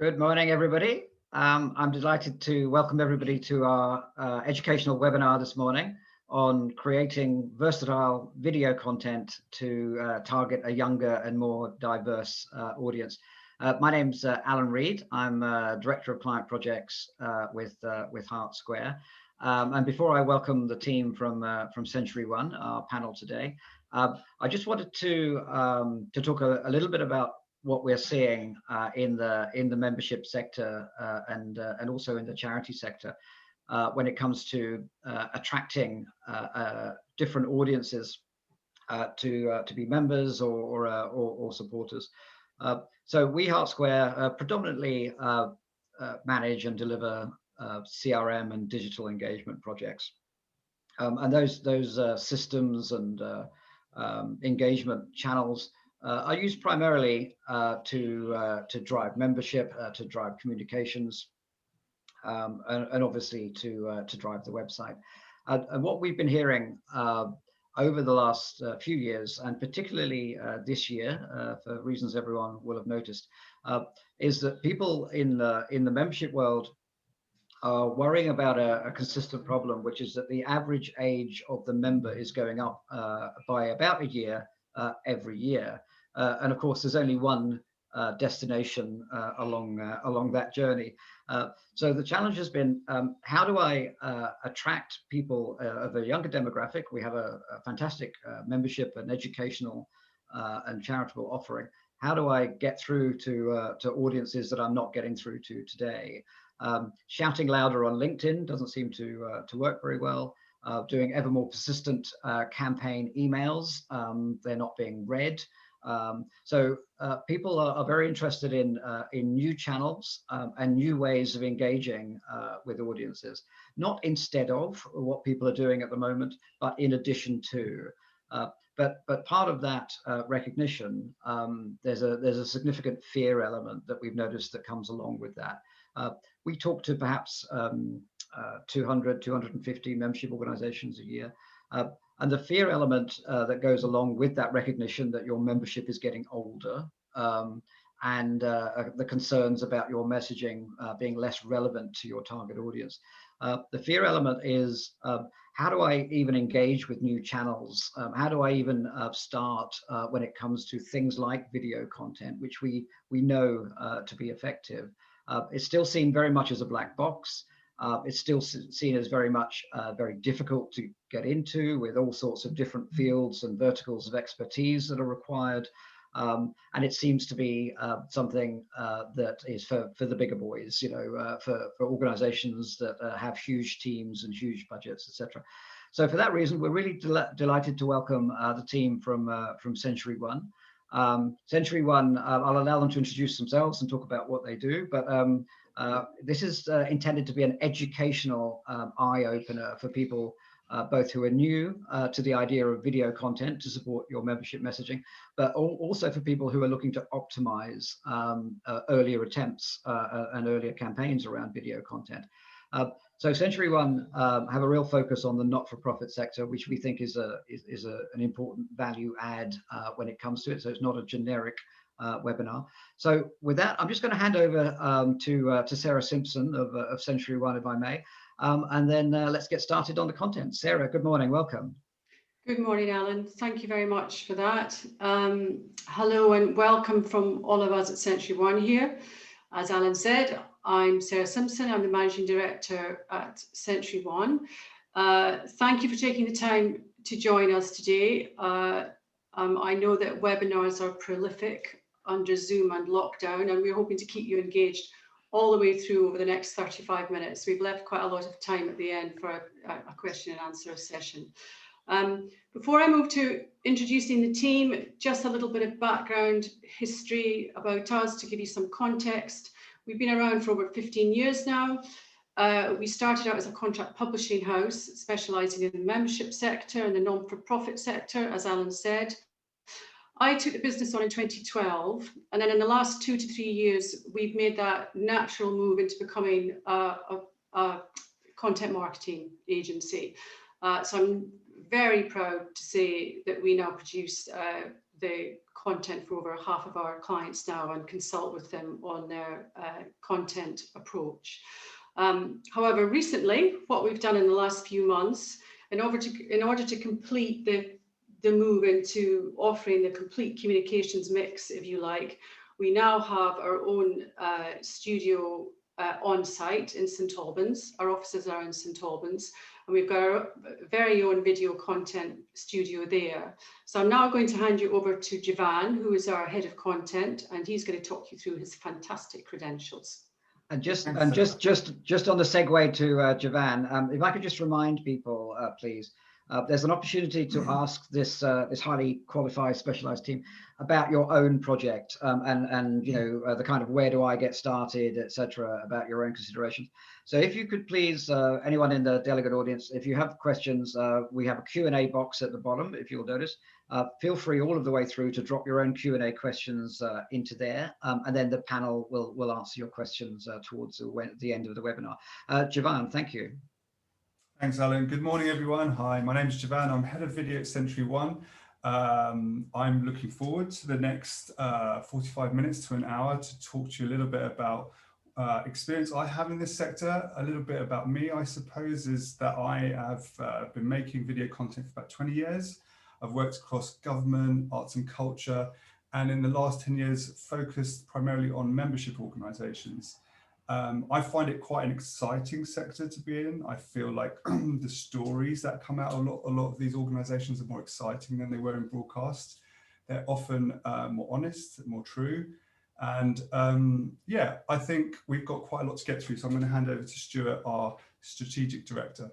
Good morning, everybody. I'm delighted to welcome everybody to our educational webinar this morning on creating versatile video content to target a younger and more diverse audience. My name's Alan Reed. I'm Director of Client Projects with Heart Square. And before I welcome the team from Century One, our panel today, I just wanted to talk a little bit about what we're seeing in the membership sector and also in the charity sector when it comes to attracting different audiences to be members or supporters. So we Heart Square predominantly manage and deliver CRM and digital engagement projects, and those systems and engagement channels are used primarily to drive membership, to drive communications, and obviously to drive the website. And what we've been hearing over the last few years, and particularly this year, for reasons everyone will have noticed, is that people in the membership world are worrying about a consistent problem, which is that the average age of the member is going up by about a year every year. And of course, there's only one destination along that journey. So the challenge has been, how do I attract people of a younger demographic? We have a fantastic membership and educational and charitable offering. How do I get through to audiences that I'm not getting through to today? Shouting louder on LinkedIn doesn't seem to work very well. Doing ever more persistent campaign emails, they're not being read. So people are very interested in new channels and new ways of engaging with audiences, not instead of what people are doing at the moment, but in addition to. But part of that recognition, there's a significant fear element that we've noticed that comes along with that. We talk to perhaps 200, 250 membership organizations a year. And the fear element that goes along with that recognition that your membership is getting older, and the concerns about your messaging being less relevant to your target audience. The fear element is, how do I even engage with new channels? How do I even start when it comes to things like video content, which we know to be effective? It's still seen very much as a black box. It's still seen as very much very difficult to get into, with all sorts of different fields and verticals of expertise that are required. And it seems to be something that is for the bigger boys, for organizations that have huge teams and huge budgets, etc. So for that reason, we're really delighted to welcome the team from Century One. Century One, I'll allow them to introduce themselves and talk about what they do, but this is intended to be an educational eye-opener for people both who are new to the idea of video content to support your membership messaging, but also for people who are looking to optimize earlier attempts and earlier campaigns around video content. So Century One have a real focus on the not-for-profit sector, which we think is an important value add when it comes to it. So it's not a generic webinar. So with that, I'm just going to hand over to Sarah Simpson of Century One, if I may, and then let's get started on the content. Sarah, good morning, welcome. Good morning, Alan. Thank you very much for that. Hello and welcome from all of us at Century One here. As Alan said, I'm Sarah Simpson. I'm the Managing Director at Century One. Thank you for taking the time to join us today. I know that webinars are prolific under Zoom and lockdown, and we're hoping to keep you engaged all the way through over the next 35 minutes. We've left quite a lot of time at the end for a question and answer session. Before I move to introducing the team, just a little bit of background history about us to give you some context. We've been around for over 15 years now. We started out as a contract publishing house, specialising in the membership sector and the non-for-profit sector, as Alan said. I took the business on in 2012, and then in the last 2 to 3 years, we've made that natural move into becoming a content marketing agency. So I'm very proud to say that we now produce the content for over half of our clients now and consult with them on their content approach. However, recently, what we've done in the last few months, in order to complete the move into offering the complete communications mix, if you like, we now have our own studio on site in St Albans. Our offices are in St Albans, and we've got our very own video content studio there. So I'm now going to hand you over to Jevan, who is our head of content, and he's going to talk you through his fantastic credentials. And just on the segue to Jevan, if I could just remind people, please, there's an opportunity to ask this highly qualified, specialized team about your own project, and you know, the kind of where do I get started, etc., about your own considerations. So if you could please, anyone in the delegate audience, if you have questions, we have a Q&A box at the bottom, if you'll notice. Feel free all of the way through to drop your own Q&A questions into there, and then the panel will answer your questions towards the end of the webinar. Jevan, thank you. Thanks, Alan. Good morning, everyone. Hi, my name is Jevan. I'm head of video at Century One. I'm looking forward to the next 45 minutes to an hour to talk to you a little bit about experience I have in this sector. A little bit about me, I suppose, is that I have been making video content for about 20 years. I've worked across government, arts and culture, and in the last 10 years focused primarily on membership organisations. I find it quite an exciting sector to be in. I feel like the stories that come out of a lot of these organisations are more exciting than they were in broadcast. They're often more honest, more true. And yeah, I think we've got quite a lot to get through. So I'm going to hand over to Stuart, our strategic director.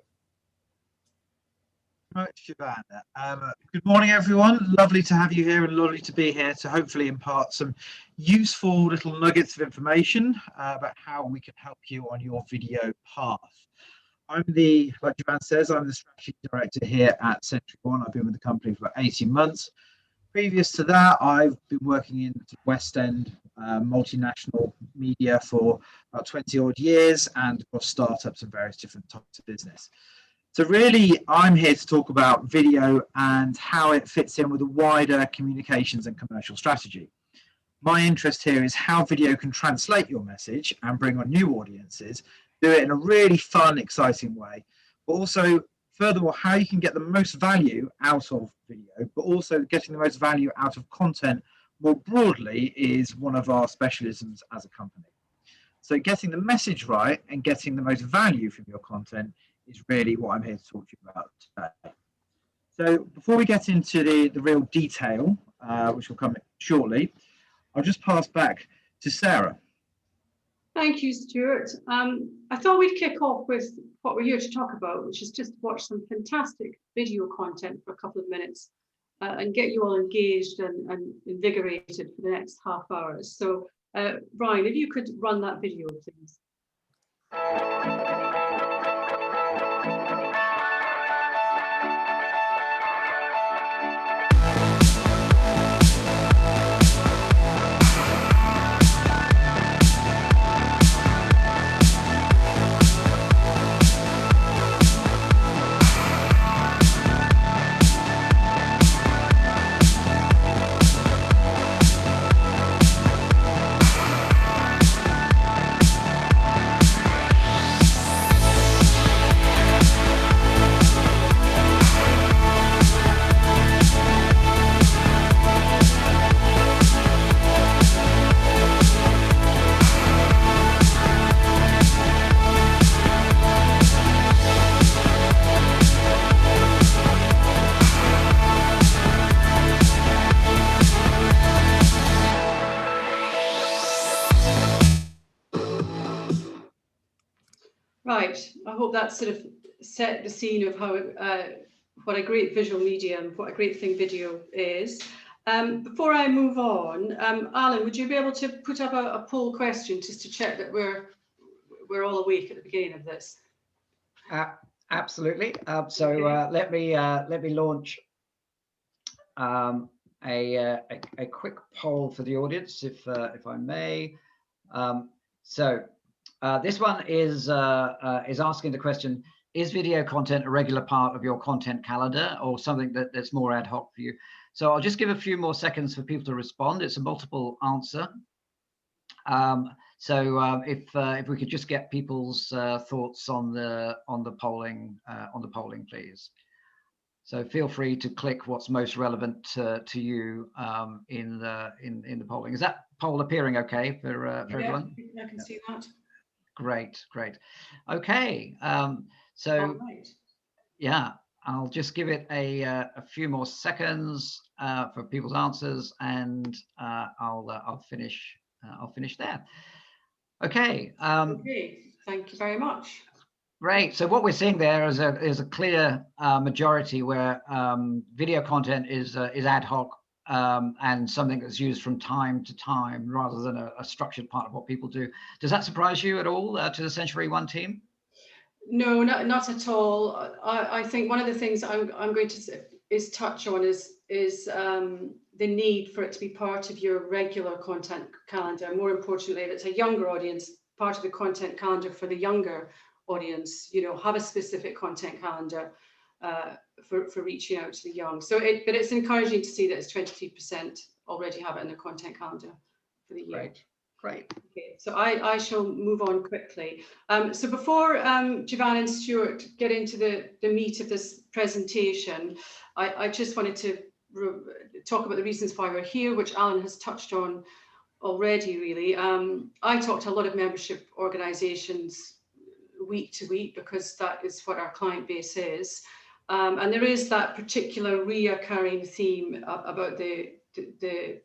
Right, Jevan. Good morning, everyone. Lovely to have you here and lovely to be here to hopefully impart some useful little nuggets of information about how we can help you on your video path. Like Jevan says, I'm the strategy director here at Century One. I've been with the company for about 18 months. Previous to that, I've been working in the West End multinational media for about 20 odd years and across startups and various different types of business. So really, I'm here to talk about video and how it fits in with a wider communications and commercial strategy. My interest here is how video can translate your message and bring on new audiences, do it in a really fun, exciting way, but also, furthermore, how you can get the most value out of video, but also getting the most value out of content more broadly is one of our specialisms as a company. So getting the message right and getting the most value from your content is really what I'm here to talk to you about today. So before we get into the real detail, which will come shortly, I'll just pass back to Sarah. Thank you, Stuart. I thought we'd kick off with what we're here to talk about, which is just watch some fantastic video content for a couple of minutes and get you all engaged and invigorated for the next half hour. So, Brian, if you could run that video, please. Right, I hope that sort of set the scene of how what a great visual medium, what a great thing video is. Before I move on, Alan, would you be able to put up a poll question just to check that we're all awake at the beginning of this? Absolutely. So let me launch a quick poll for the audience, if I may. This one is asking the question: is video content a regular part of your content calendar, or something that's more ad hoc for you? So I'll just give a few more seconds for people to respond. It's a multiple answer. If we could just get people's thoughts on the polling, please. So feel free to click what's most relevant to you in the polling. Is that poll appearing okay for everyone? I can see that. Great. Okay. So right. Yeah, I'll just give it a few more seconds for people's answers, and I'll finish there. Okay. Okay. Thank you very much. Great. So what we're seeing there is a clear majority where video content is ad hoc and something that's used from time to time rather than a structured part of what people do. Does that surprise you at all to the Century One team? No, not at all. I think one of the things I'm going to touch on is the need for it to be part of your regular content calendar. More importantly, if it's a younger audience, part of the content calendar for the younger audience, have a specific content calendar for reaching out to the young. But it's encouraging to see that it's 23% already have it in their content calendar for the year. Great. Okay, so I shall move on quickly. So before Jevan and Stuart get into the meat of this presentation, I just wanted to talk about the reasons why we're here, which Alan has touched on already, really. I talk to a lot of membership organisations week to week because that is what our client base is. And there is that particular reoccurring theme about the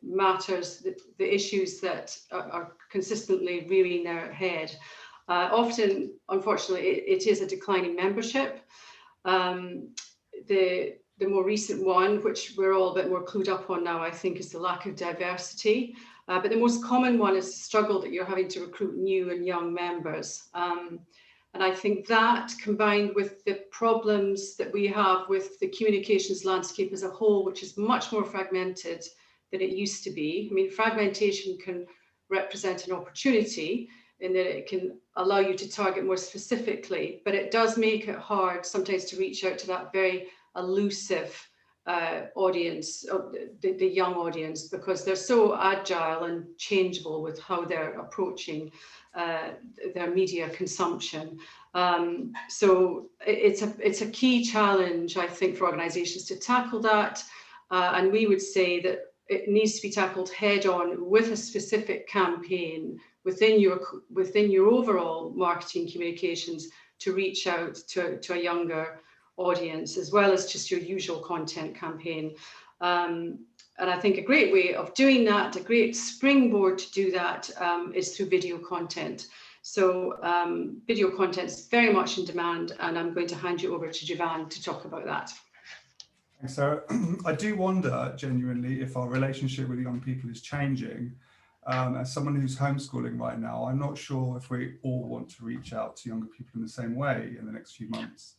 matters, the issues that are consistently rearing their head. Often, unfortunately, it is a declining membership. The more recent one, which we're all a bit more clued up on now, I think, is the lack of diversity. But the most common one is the struggle that you're having to recruit new and young members. And I think that, combined with the problems that we have with the communications landscape as a whole, which is much more fragmented than it used to be. I mean, fragmentation can represent an opportunity in that it can allow you to target more specifically, but it does make it hard sometimes to reach out to that very elusive audience, the young audience, because they're so agile and changeable with how they're approaching their media consumption. So it's a key challenge, I think, for organizations to tackle that. And we would say that it needs to be tackled head on with a specific campaign within your overall marketing communications to reach out to a younger audience, as well as just your usual content campaign. And I think a great way of doing that, a great springboard to do that, is through video content. So video content is very much in demand, and I'm going to hand you over to Jevan to talk about that. Thanks, Sarah. I do wonder genuinely if our relationship with young people is changing. As someone who's homeschooling right now, I'm not sure if we all want to reach out to younger people in the same way in the next few months.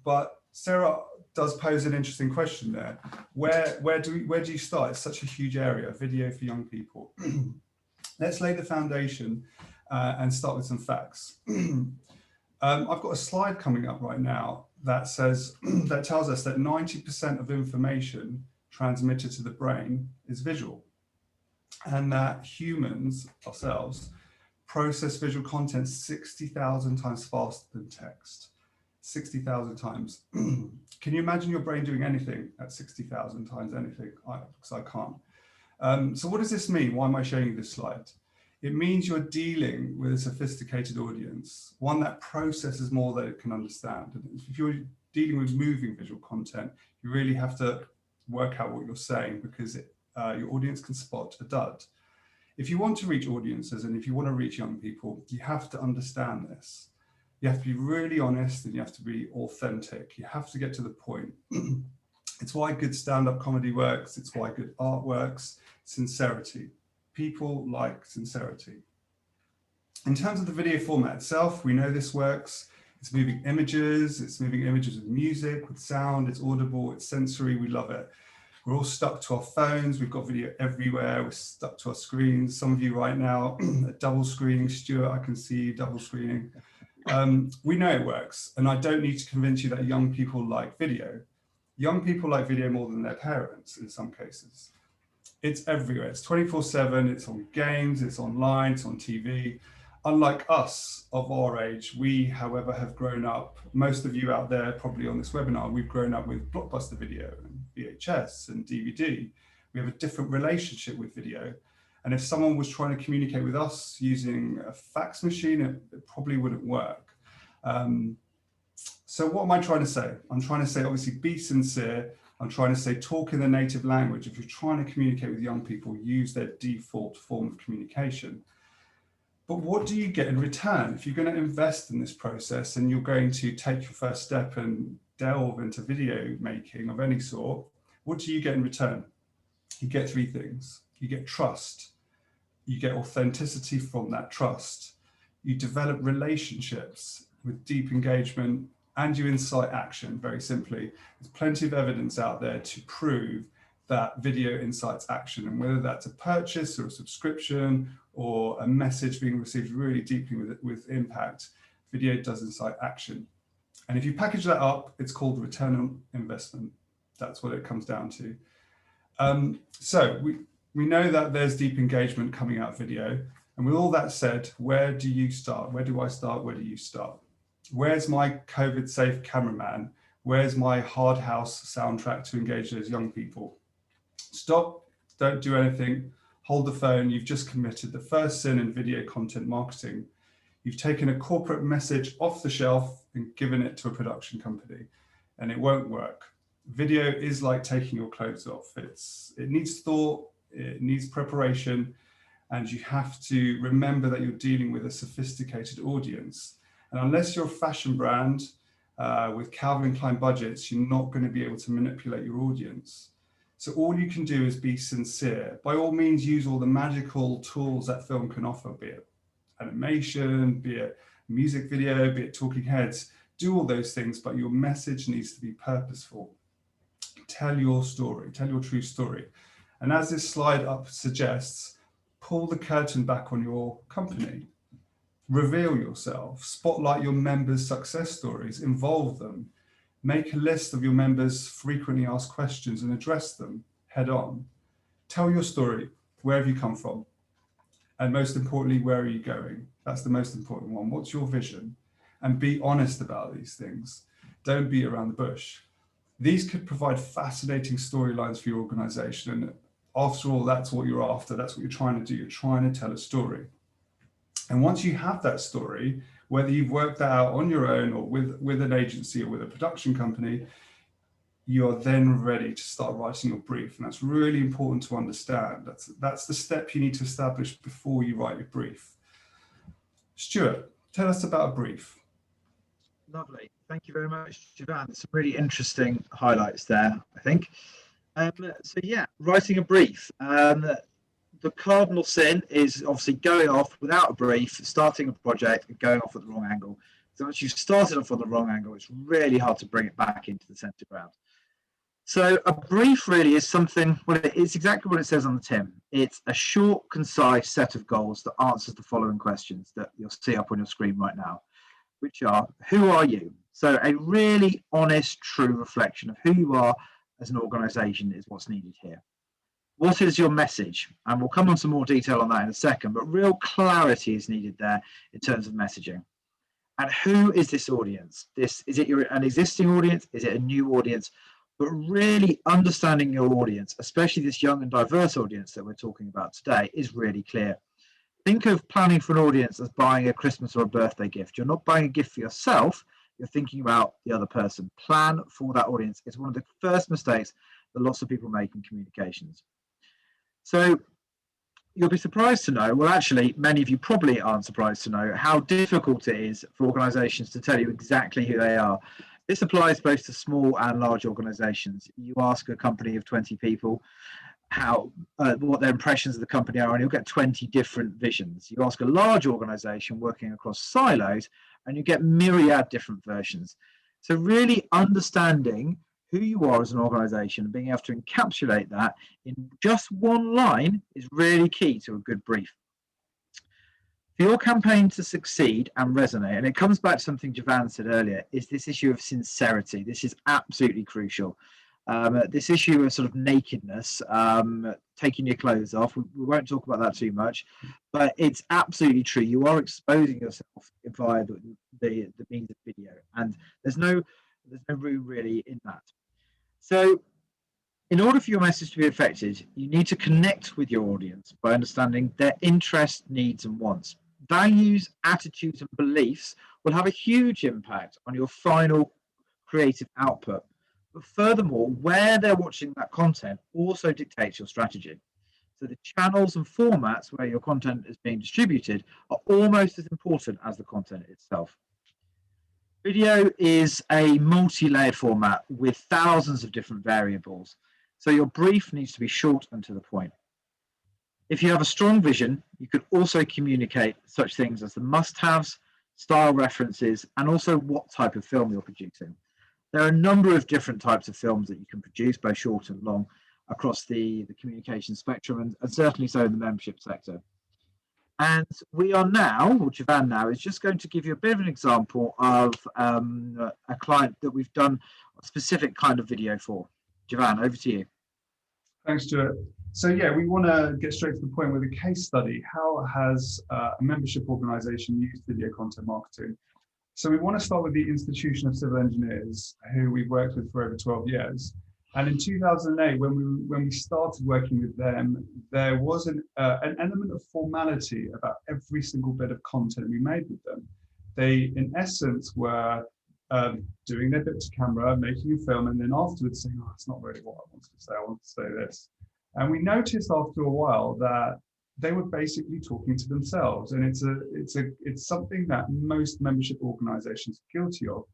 But Sarah does pose an interesting question there. Where do you start? It's such a huge area, video for young people. Let's lay the foundation and start with some facts. I've got a slide coming up right now that says that tells us that 90% of information transmitted to the brain is visual, and that humans ourselves process visual content 60,000 times faster than text. 60,000 times. Can you imagine your brain doing anything at 60,000 times anything? Because I can't. So what does this mean? Why am I showing you this slide? It means you're dealing with a sophisticated audience, one that processes more than it can understand. And if you're dealing with moving visual content, you really have to work out what you're saying, because your audience can spot a dud. If you want to reach audiences and if you want to reach young people, you have to understand this. You have to be really honest and you have to be authentic. You have to get to the point. It's why good stand-up comedy works. It's why good art works. Sincerity. People like sincerity. In terms of the video format itself, we know this works. It's moving images. It's moving images with music, with sound. It's audible. It's sensory. We love it. We're all stuck to our phones. We've got video everywhere. We're stuck to our screens. Some of you right now are double screening. Stuart, I can see you double screening. We know it works, and I don't need to convince you that young people like video. Young people like video more than their parents in some cases. It's everywhere. It's 24/7. It's on games, it's online, it's on TV. Unlike us of our age, we, however, have grown up, most of you out there probably on this webinar, we've grown up with Blockbuster video and VHS and DVD. We have a different relationship with video. And if someone was trying to communicate with us using a fax machine, it probably wouldn't work. So what am I trying to say? I'm trying to say, obviously, be sincere. I'm trying to say, talk in the native language. If you're trying to communicate with young people, use their default form of communication. But what do you get in return? If you're going to invest in this process and you're going to take your first step and delve into video making of any sort, what do you get in return? You get three things. You get trust. You get authenticity from that trust. You develop relationships with deep engagement, and you incite action, very simply. There's plenty of evidence out there to prove that video incites action, and whether that's a purchase or a subscription or a message being received really deeply with impact, video does incite action. And if you package that up, it's called return on investment. That's what it comes down to. So we know that there's deep engagement coming out of video. And with all that said, where do you start? Where do I start? Where do you start? Where's my COVID safe cameraman? Where's my hard house soundtrack to engage those young people? Stop, don't do anything, hold the phone. You've just committed the first sin in video content marketing. You've taken a corporate message off the shelf and given it to a production company, and it won't work. Video is like taking your clothes off. It needs thought, it needs preparation, and you have to remember that you're dealing with a sophisticated audience. And unless you're a fashion brand with Calvin Klein budgets, you're not going to be able to manipulate your audience. So all you can do is be sincere. By all means, use all the magical tools that film can offer, be it animation, be it music video, be it talking heads. Do all those things, but your message needs to be purposeful. Tell your story, tell your true story. And as this slide up suggests, pull the curtain back on your company. Reveal yourself, spotlight your members' success stories, involve them, make a list of your members' frequently asked questions and address them head on. Tell your story. Where have you come from? And most importantly, where are you going? That's the most important one. What's your vision? And be honest about these things. Don't beat around the bush. These could provide fascinating storylines for your organization. And after all, that's what you're after. That's what you're trying to do. You're trying to tell a story. And once you have that story, whether you've worked that out on your own or with an agency or with a production company, you are then ready to start writing your brief. And that's really important to understand. That's the step you need to establish before you write your brief. Stuart, tell us about a brief. Lovely. Thank you very much, Jevan. Some really interesting highlights there, I think. So yeah, writing a brief. The cardinal sin is obviously going off without a brief, starting a project and going off at the wrong angle. So once you've started off on the wrong angle, it's really hard to bring it back into the center ground. So a brief really is something, well, it's exactly what it says on the tin. It's a short, concise set of goals that answers the following questions that you'll see up on your screen right now, which are, who are you? So a really honest, true reflection of who you are as an organization is what's needed here. What is your message? And we'll come on some more detail on that in a second, but real clarity is needed there in terms of messaging. And who is this audience? Is it an existing audience? Is it a new audience? But really understanding your audience, especially this young and diverse audience that we're talking about today, is really clear. Think of planning for an audience as buying a Christmas or a birthday gift. You're not buying a gift for yourself, you're thinking about the other person. Plan for that audience. It's one of the first mistakes that lots of people make in communications. So you'll be surprised to know, well, actually, many of you probably aren't surprised to know how difficult it is for organizations to tell you exactly who they are. This applies both to small and large organizations. You ask a company of 20 people what their impressions of the company are, and you'll get 20 different visions. You ask a large organization working across silos, and you get myriad different versions. So really understanding who you are as an organization and being able to encapsulate that in just one line is really key to a good brief. For your campaign to succeed and resonate, and it comes back to something Jevan said earlier, is this issue of sincerity. This is absolutely crucial. This issue of sort of nakedness, taking your clothes off, we won't talk about that too much, but it's absolutely true. You are exposing yourself via the means of video, and there's no room really in that. So in order for your message to be effective, you need to connect with your audience by understanding their interests, needs, and wants. Values, attitudes, and beliefs will have a huge impact on your final creative output. But furthermore, where they're watching that content also dictates your strategy. So the channels and formats where your content is being distributed are almost as important as the content itself. Video is a multi-layered format with thousands of different variables. So your brief needs to be short and to the point. If you have a strong vision, you could also communicate such things as the must-haves, style references, and also what type of film you're producing. There are a number of different types of films that you can produce, both short and long, across the communication spectrum, and certainly so in the membership sector. And we are now, or Jevan now, is just going to give you a bit of an example of a client that we've done a specific kind of video for. Jevan, over to you. Thanks, Stuart. So yeah, we want to get straight to the point with a case study. How has a membership organisation used video content marketing? So we want to start with the Institution of Civil Engineers, who we've worked with for over 12 years. And in 2008, when we started working with them, there was an element of formality about every single bit of content we made with them. They, in essence, were doing their bit to camera, making a film, and then afterwards saying, "Oh, that's not really what I wanted to say. I want to say this." And we noticed after a while that they were basically talking to themselves, and it's something that most membership organisations are guilty of.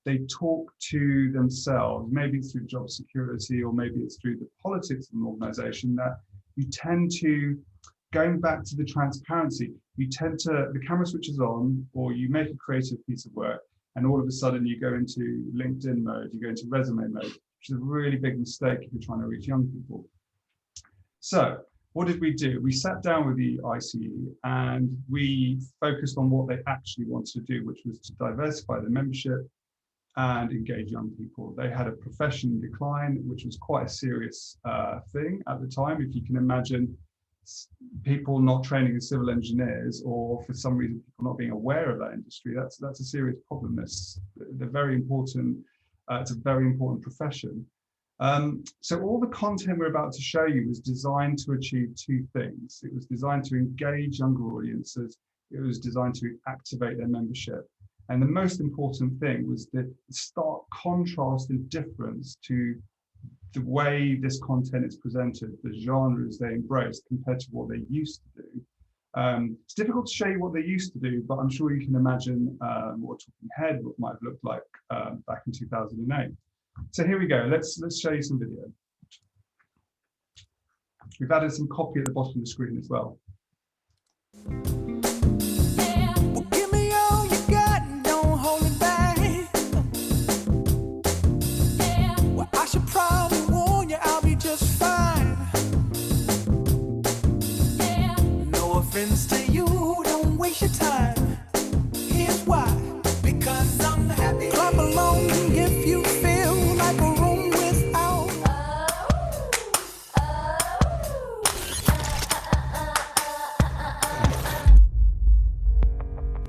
They talk to themselves. Maybe it's through job security, or maybe it's through the politics of an organisation, that you tend to, going back to the transparency, the camera switches on, or you make a creative piece of work, and all of a sudden you go into LinkedIn mode, you go into resume mode, which is a really big mistake if you're trying to reach young people. So what did we do? We sat down with the ICE and we focused on what they actually wanted to do, which was to diversify the membership and engage young people. They had a profession decline, which was quite a serious thing at the time. If you can imagine people not training as civil engineers, or for some reason people not being aware of that industry, that's a serious problem. They're very important. It's a very important profession. So all the content we're about to show you was designed to achieve two things. It was designed to engage younger audiences. It was designed to activate their membership. And the most important thing was the stark contrast and difference to the way this content is presented, the genres they embrace compared to what they used to do. It's difficult to show you what they used to do, but I'm sure you can imagine what Talking Head might have looked like back in 2008. So here we go. Let's show you some video. We've added some copy at the bottom of the screen as well.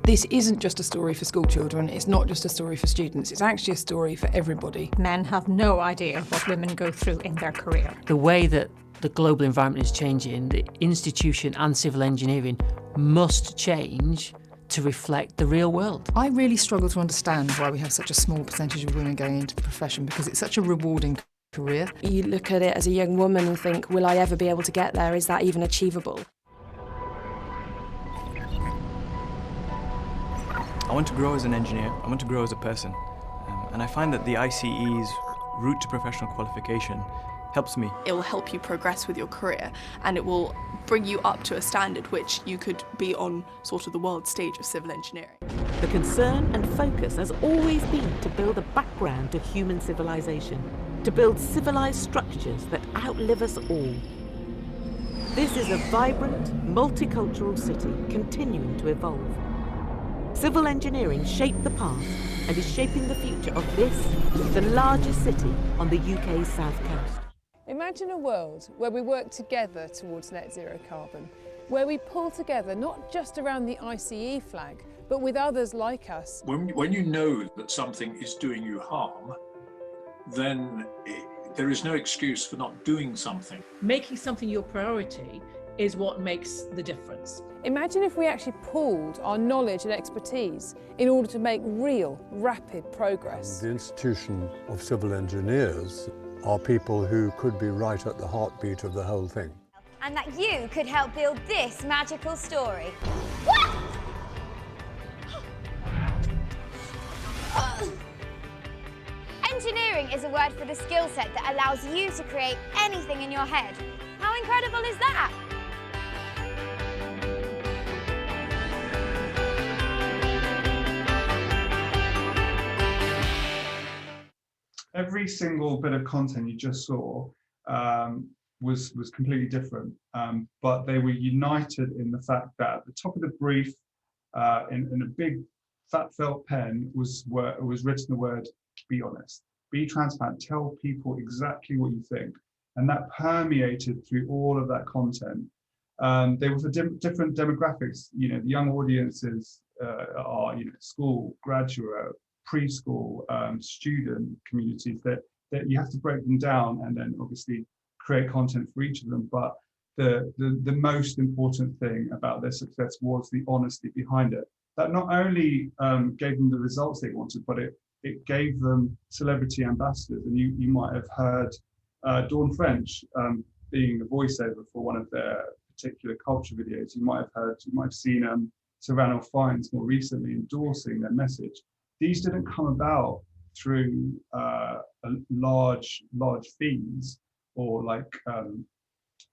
This isn't just a story for school children, it's not just a story for students, it's actually a story for everybody. Men have no idea what women go through in their career. The way that the global environment is changing, the institution and civil engineering must change to reflect the real world. I really struggle to understand why we have such a small percentage of women going into the profession, because it's such a rewarding career. You look at it as a young woman and think, will I ever be able to get there? Is that even achievable? I want to grow as an engineer, I want to grow as a person, and I find that the ICE's route to professional qualification helps me. It will help you progress with your career, and it will bring you up to a standard which you could be on sort of the world stage of civil engineering. The concern and focus has always been to build a background to human civilization, to build civilized structures that outlive us all. This is a vibrant, multicultural city continuing to evolve. Civil engineering shaped the past and is shaping the future of this, the largest city on the UK's south coast. Imagine a world where we work together towards net zero carbon, where we pull together not just around the ICE flag, but with others like us. When you know that something is doing you harm, then there is no excuse for not doing something. Making something your priority is what makes the difference. Imagine if we actually pooled our knowledge and expertise in order to make real, rapid progress. The institution of civil engineers are people who could be right at the heartbeat of the whole thing. And that you could help build this magical story. Engineering is a word for the skill set that allows you to create anything in your head. How incredible is that? Every single bit of content you just saw was completely different, but they were united in the fact that at the top of the brief, in a big fat felt pen, was written the word "be honest, be transparent, tell people exactly what you think," and that permeated through all of that content. There was a different demographics. You know, the young audiences are, you know, school, graduate, preschool, student communities that you have to break them down and then obviously create content for each of them. But the most important thing about their success was the honesty behind it. That not only gave them the results they wanted, but it gave them celebrity ambassadors. And you might have heard Dawn French being a voiceover for one of their particular culture videos. You might have seen Serrano Fines more recently endorsing their message. These didn't come about through large fees or like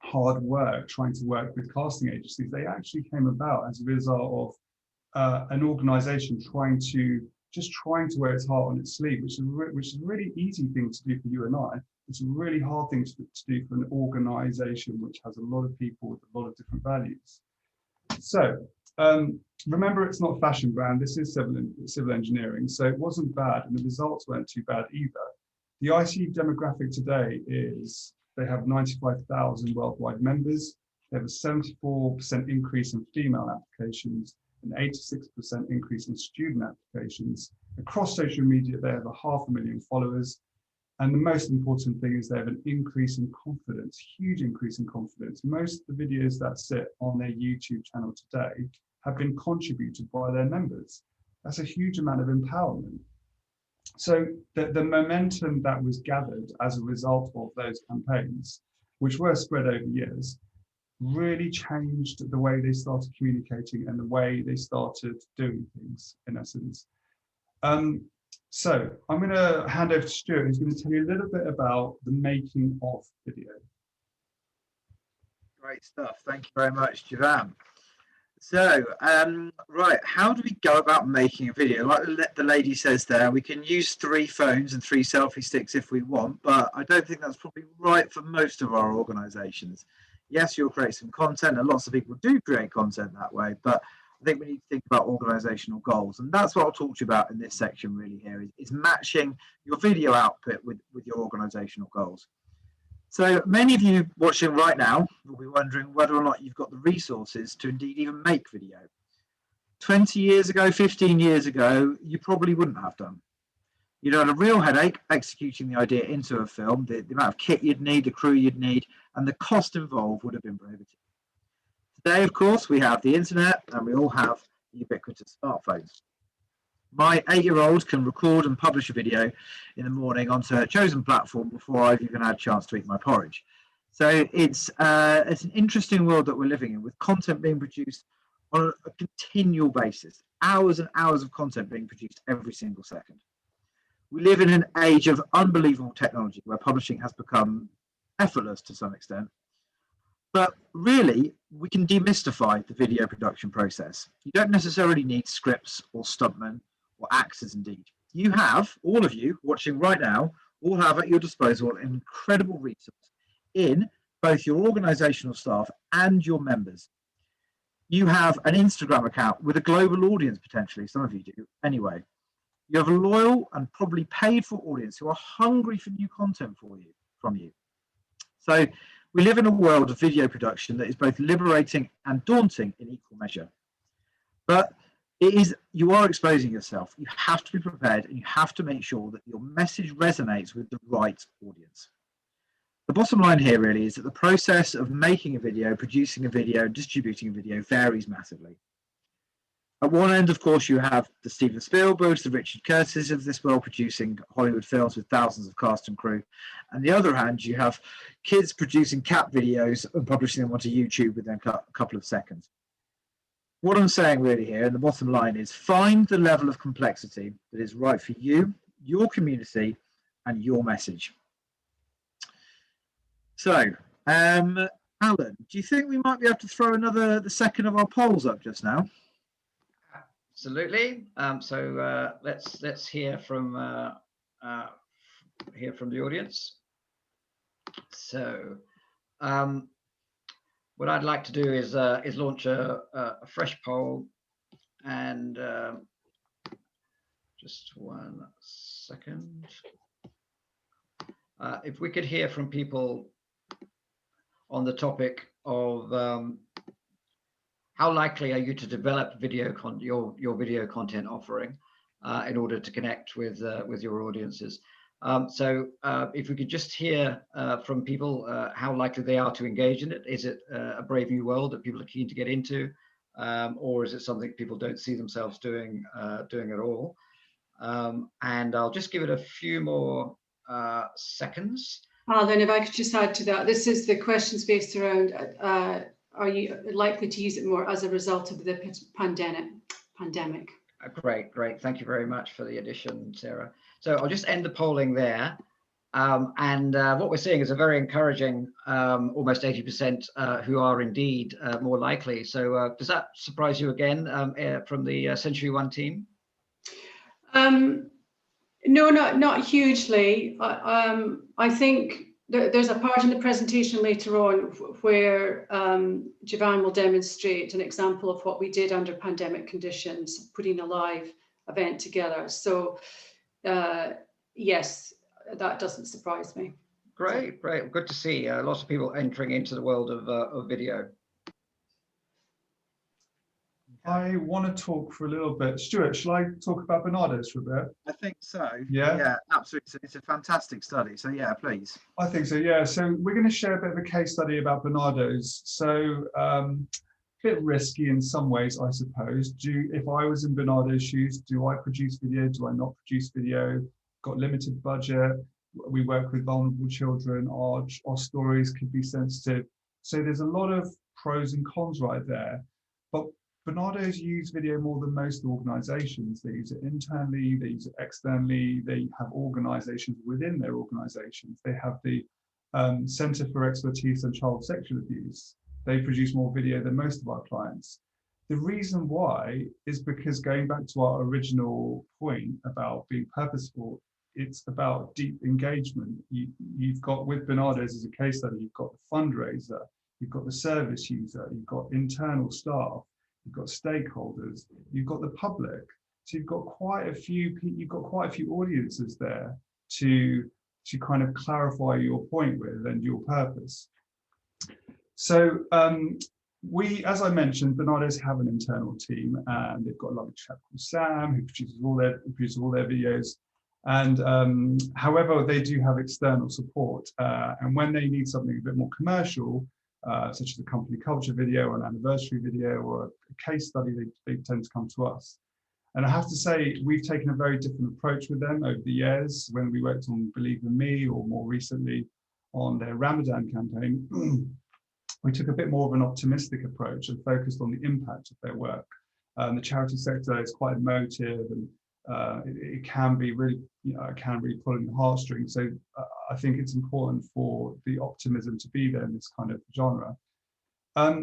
hard work trying to work with casting agencies. They actually came about as a result of an organization trying to wear its heart on its sleeve, which is a really easy thing to do for you and I. It's a really hard thing to do for an organization which has a lot of people with a lot of different values. So remember, it's not a fashion brand. This is civil engineering, so it wasn't bad, and the results weren't too bad either. The ICE demographic today is they have 95,000 worldwide members. They have a 74% increase in female applications, an 86% increase in student applications. Across social media, they have 500,000 followers. And the most important thing is they have an increase in confidence, huge increase in confidence. Most of the videos that sit on their YouTube channel today have been contributed by their members. That's a huge amount of empowerment. So the momentum that was gathered as a result of those campaigns, which were spread over years, really changed the way they started communicating and the way they started doing things, in essence. So I'm going to hand over to Stuart, who's going to tell you a little bit about the making of video. Great stuff. Thank you very much, Jevan. So, right, how do we go about making a video? Like the lady says there, we can use 3 phones and 3 selfie sticks if we want, but I don't think that's probably right for most of our organisations. Yes, you'll create some content, and lots of people do create content that way, but I think we need to think about organisational goals, and that's what I'll talk to you about in this section really here, is matching your video output with your organisational goals. So many of you watching right now will be wondering whether or not you've got the resources to indeed even make video. 20 years ago, 15 years ago, you probably wouldn't have done. You'd had a real headache executing the idea into a film, the amount of kit you'd need, the crew you'd need, and the cost involved would have been prohibitive. Today, of course, we have the internet and we all have ubiquitous smartphones. My 8-year-old can record and publish a video in the morning onto a chosen platform before I've even had a chance to eat my porridge. So it's an interesting world that we're living in, with content being produced on a continual basis, hours and hours of content being produced every single second. We live in an age of unbelievable technology where publishing has become effortless to some extent. But really, we can demystify the video production process. You don't necessarily need scripts or stuntmen or actors indeed. You have, all of you watching right now, all have at your disposal an incredible resource in both your organisational staff and your members. You have an Instagram account with a global audience, potentially. Some of you do. Anyway, you have a loyal and probably paid for audience who are hungry for new content from you. So we live in a world of video production that is both liberating and daunting in equal measure. But you are exposing yourself. You have to be prepared, and you have to make sure that your message resonates with the right audience. The bottom line here really is that the process of making a video, producing a video, distributing a video varies massively. At one end, of course, you have the Steven Spielbergs, the Richard Curtises of this world producing Hollywood films with thousands of cast and crew. On the other hand, you have kids producing cat videos and publishing them onto YouTube within a couple of seconds. What I'm saying really here, and the bottom line is, find the level of complexity that is right for you, your community, and your message. So, Alan, do you think we might be able to throw the second of our polls up just now? Absolutely. So let's hear from the audience. So, what I'd like to do is launch a fresh poll, and just 1 second. If we could hear from people on the topic of how likely are you to develop your video content offering in order to connect with your audiences. So if we could just hear from people how likely they are to engage in it. Is it a brave new world that people are keen to get into, or is it something people don't see themselves doing at all? And I'll just give it a few more seconds. Then if I could just add to that, this is the questions based around are you likely to use it more as a result of the pandemic? Great. Thank you very much for the addition, Sarah. So I'll just end the polling there. And what we're seeing is a very encouraging, almost 80% who are indeed more likely. So does that surprise you again from the Century One team? No, not hugely. I think there's a part in the presentation later on where Jevan will demonstrate an example of what we did under pandemic conditions, putting a live event together. So yes, that doesn't surprise me. Great. Good to see lots of people entering into the world of video. I want to talk for a little bit. Stuart, shall I talk about Bernardo's for a bit? I think so. Yeah, absolutely. It's a fantastic study. So yeah, please. I think so. Yeah. So we're going to share a bit of a case study about Bernardo's. So a bit risky in some ways, I suppose. If I was in Bernardo's shoes, do I produce video? Do I not produce video? Got limited budget. We work with vulnerable children. Our stories could be sensitive. So there's a lot of pros and cons right there. But Bernardo's use video more than most organizations. They use it internally, they use it externally, they have organizations within their organizations. They have the Center for Expertise on Child Sexual Abuse. They produce more video than most of our clients. The reason why is because, going back to our original point about being purposeful, it's about deep engagement. You've got, with Bernardo's as a case study, you've got the fundraiser, you've got the service user, you've got internal staff, you've got stakeholders, you've got the public. So you've got quite a few audiences there to kind of clarify your point with and your purpose. So as I mentioned, Bernardo's have an internal team, and they've got a lovely chap called Sam who produces all their videos. And however, they do have external support. And when they need something a bit more commercial, such as a company culture video or an anniversary video or a case study, they tend to come to us. And I have to say, we've taken a very different approach with them over the years. When we worked on Believe in Me, or more recently on their Ramadan campaign, we took a bit more of an optimistic approach and focused on the impact of their work. The charity sector is quite emotive, and it can be really, it can really pull in the heartstrings. So I think it's important for the optimism to be there in this kind of genre.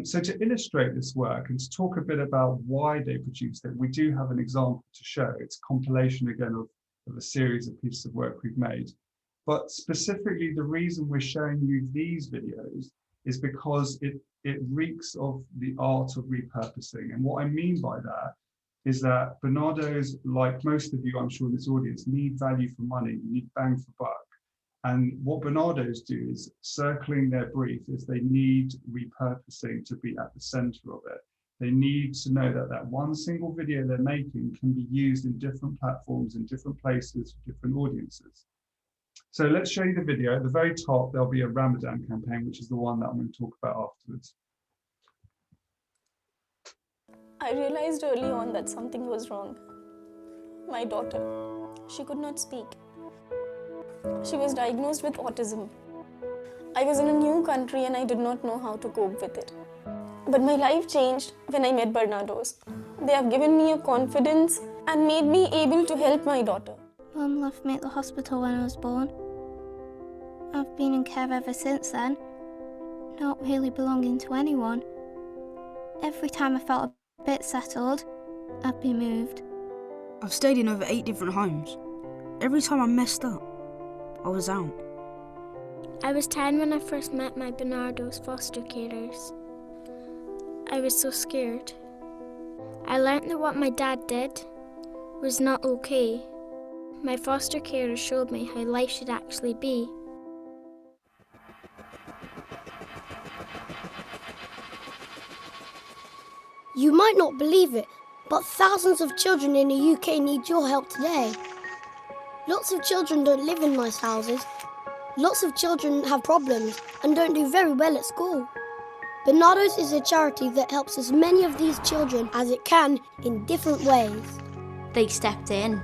So to illustrate this work and to talk a bit about why they produced it, we do have an example to show. It's a compilation again of a series of pieces of work we've made. But specifically, the reason we're showing you these videos is because it reeks of the art of repurposing. And what I mean by that is that Bernardo's, like most of you, I'm sure in this audience, need value for money, need bang for buck. And what Bernardo's do is circling their brief is they need repurposing to be at the center of it. They need to know that that one single video they're making can be used in different platforms, in different places, for different audiences. So let's show you the video. At the very top, there'll be a Ramadan campaign, which is the one that I'm going to talk about afterwards. I realized early on that something was wrong. My daughter, she could not speak. She was diagnosed with autism. I was in a new country and I did not know how to cope with it. But my life changed when I met Bernardo's. They have given me a confidence and made me able to help my daughter. Mum left me at the hospital when I was born. I've been in care ever since then, not really belonging to anyone. Every time I felt a bit settled, I'd be moved. I've stayed in over 8 different homes. Every time I messed up, I was out. I was 10 when I first met my Bernardo's foster carers. I was so scared. I learnt that what my dad did was not okay. My foster carers showed me how life should actually be. You might not believe it, but thousands of children in the UK need your help today. Lots of children don't live in nice houses. Lots of children have problems and don't do very well at school. Bernardo's is a charity that helps as many of these children as it can in different ways. They stepped in,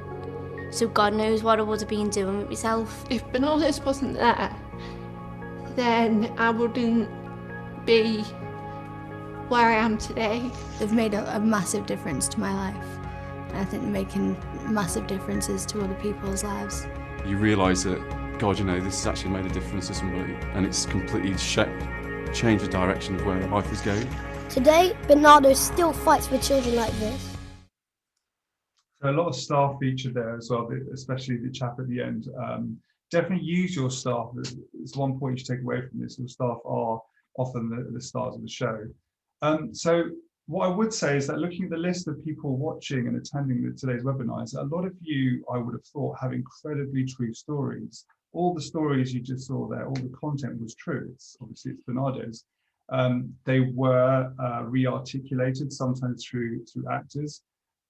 so God knows what I would have been doing with myself. If Bernardo's wasn't there, then I wouldn't be where I am today. They've made a massive difference to my life, and I think they're making massive differences to other people's lives. You realise that, God, you know, this has actually made a difference to somebody, and it's completely changed the direction of where their life is going. Today, Bernardo still fights for children like this. So a lot of staff featured there as well, especially the chap at the end. Definitely use your staff. There's one point you should take away from this. Your staff are often the stars of the show. So what I would say is that looking at the list of people watching and attending today's webinar, is that a lot of you, I would have thought, have incredibly true stories. All the stories you just saw there, all the content was true. Obviously it's Bernardo's. They were re-articulated, sometimes through actors,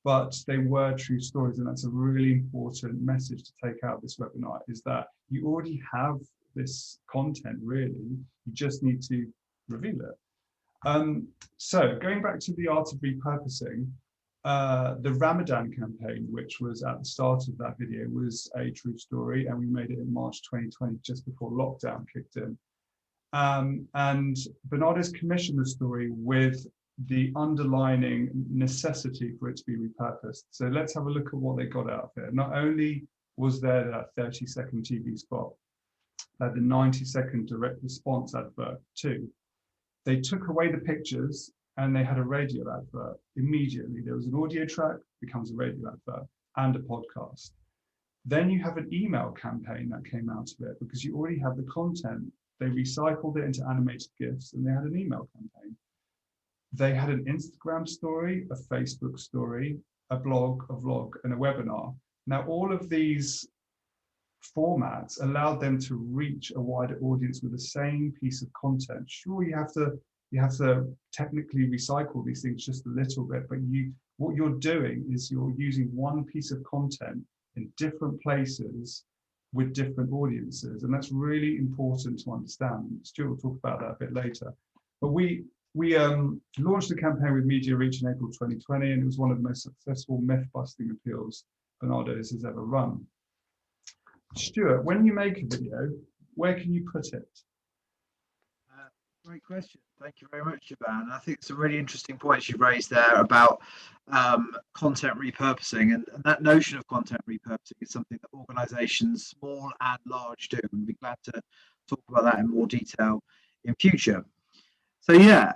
but they were true stories, and that's a really important message to take out of this webinar, is that you already have this content, really. You just need to reveal it. So going back to the art of repurposing, the Ramadan campaign, which was at the start of that video, was a true story, and we made it in March 2020, just before lockdown kicked in. And Bernardo's commissioned the story with the underlining necessity for it to be repurposed. So let's have a look at what they got out of it. Not only was there that 30-second TV spot, they had the 90-second direct response advert too. They took away the pictures and they had a radio advert immediately. There was an audio track, becomes a radio advert, and a podcast. Then you have an email campaign that came out of it, because you already have the content. They recycled it into animated GIFs, and they had an email campaign. They had an Instagram story, a Facebook story, a blog, a vlog, and a webinar. Now, all of these formats allowed them to reach a wider audience with the same piece of content. Sure, you have to technically recycle these things just a little bit, but what you're doing is you're using one piece of content in different places with different audiences, and that's really important to understand. Stuart will talk about that a bit later. But we launched the campaign with media reach in April 2020, and it was one of the most successful myth-busting appeals Bernardo's has ever run. Stuart, when you make a video, where can you put it? Great question. Thank you very much, Jevan. I think it's a really interesting point you raised there about content repurposing, and that notion of content repurposing is something that organisations, small and large, do, and we'll be glad to talk about that in more detail in future. So yeah,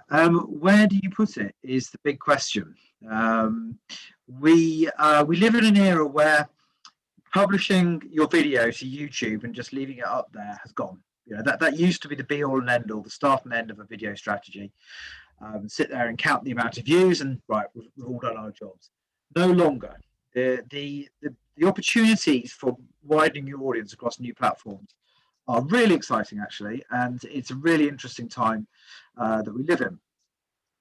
where do you put it is the big question. We live in an era where publishing your video to YouTube and just leaving it up there has gone. that used to be the be all and end all, the start and end of a video strategy. Sit there and count the amount of views and right, we've all done our jobs. No longer. The opportunities for widening your audience across new platforms are really exciting, actually, and it's a really interesting time that we live in.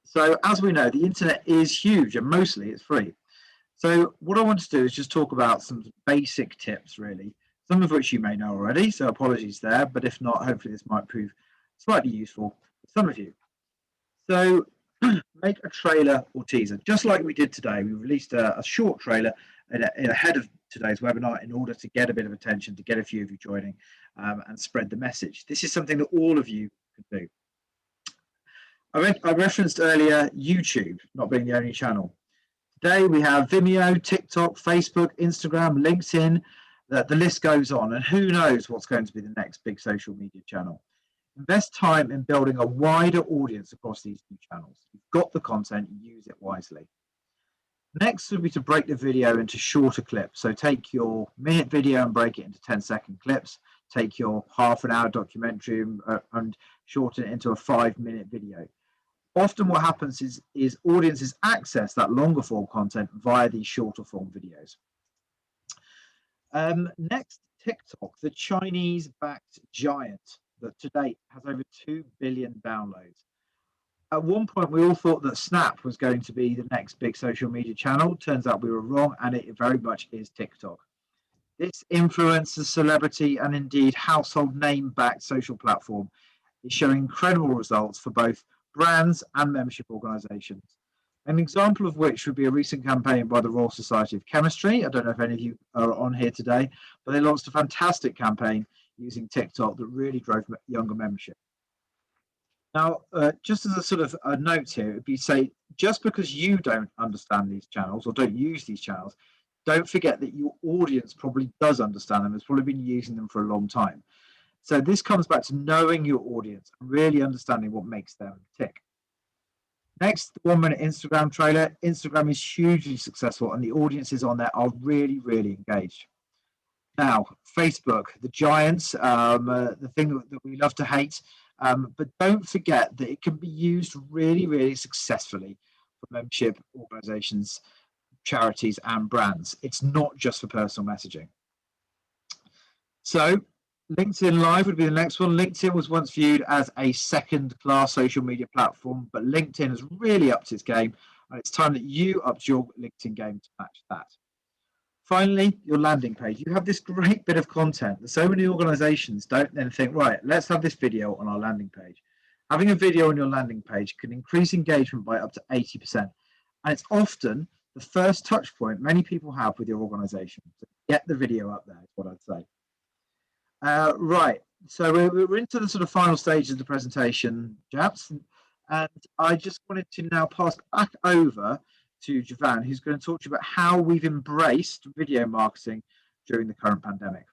So as we know, the internet is huge and mostly it's free. So what I want to do is just talk about some basic tips, really, some of which you may know already, so apologies there, but if not, hopefully this might prove slightly useful for some of you. So make a trailer or teaser, just like we did today. We released a short trailer ahead of today's webinar in order to get a bit of attention, to get a few of you joining and spread the message. This is something that all of you could do. I referenced earlier YouTube not being the only channel. Today we have Vimeo, TikTok, Facebook, Instagram, LinkedIn, the list goes on, and who knows what's going to be the next big social media channel. Invest time in building a wider audience across these new channels. You've got the content, use it wisely. Next would be to break the video into shorter clips. So take your minute video and break it into 10-second clips. Take your half-an-hour documentary and shorten it into a 5-minute video. Often what happens is audiences access that longer form content via these shorter form videos. Next, TikTok, the Chinese-backed giant that to date has over 2 billion downloads. At one point, we all thought that Snap was going to be the next big social media channel. Turns out we were wrong, and it very much is TikTok. This influencer, celebrity, and indeed household name-backed social platform is showing incredible results for both brands and membership organizations. An example of which would be a recent campaign by the Royal Society of Chemistry. I don't know if any of you are on here today, but they launched a fantastic campaign using TikTok that really drove younger membership. Now, just as a sort of a note here, it would be say, just because you don't understand these channels or don't use these channels, don't forget that your audience probably does understand them, has probably been using them for a long time. So this comes back to knowing your audience and really understanding what makes them tick. Next, the 1-minute Instagram trailer. Instagram is hugely successful and the audiences on there are really, really engaged. Now, Facebook, the giants, the thing that we love to hate, but don't forget that it can be used really, really successfully for membership organizations, charities, and brands. It's not just for personal messaging. So LinkedIn Live would be the next one. LinkedIn was once viewed as a second-class social media platform, but LinkedIn has really upped its game, and it's time that you upped your LinkedIn game to match that. Finally, your landing page. You have this great bit of content that so many organizations don't then think, right, let's have this video on our landing page. Having a video on your landing page can increase engagement by up to 80%. And it's often the first touch point many people have with your organization. So get the video up there is what I'd say. Right, so we're into the sort of final stage of the presentation, chaps. And I just wanted to now pass back over to Jevan, who's going to talk to you about how we've embraced video marketing during the current pandemic.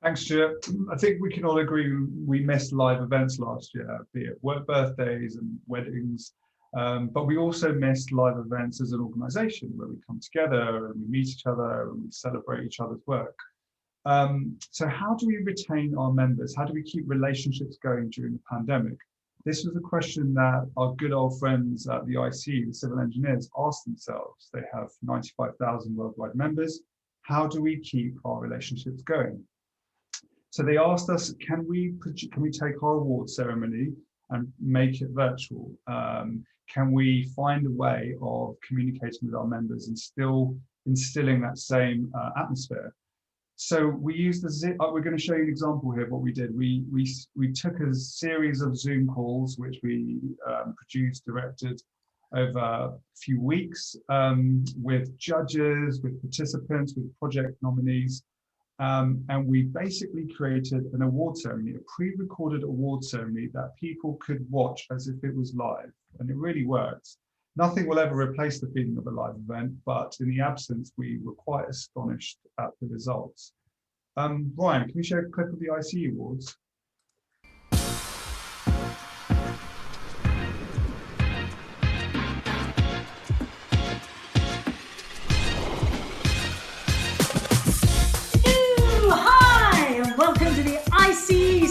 Thanks, Stuart. I think we can all agree we missed live events last year, be it work birthdays and weddings, but we also missed live events as an organisation where we come together and we meet each other and we celebrate each other's work. So how do we retain our members? How do we keep relationships going during the pandemic? This was a question that our good old friends at the ICE, the civil engineers, asked themselves. They have 95,000 worldwide members. How do we keep our relationships going? So they asked us, can we take our award ceremony and make it virtual? Can we find a way of communicating with our members and still instilling that same atmosphere? So we used we're going to show you an example here of what we did. We took a series of Zoom calls, which we produced, directed over a few weeks with judges, with participants, with project nominees. And we basically created an award ceremony, a pre-recorded award ceremony that people could watch as if it was live. And it really works. Nothing will ever replace the feeling of a live event, but in the absence, we were quite astonished at the results. Ryan, can we share a clip of the ICE Awards? Hi, and welcome to the ICE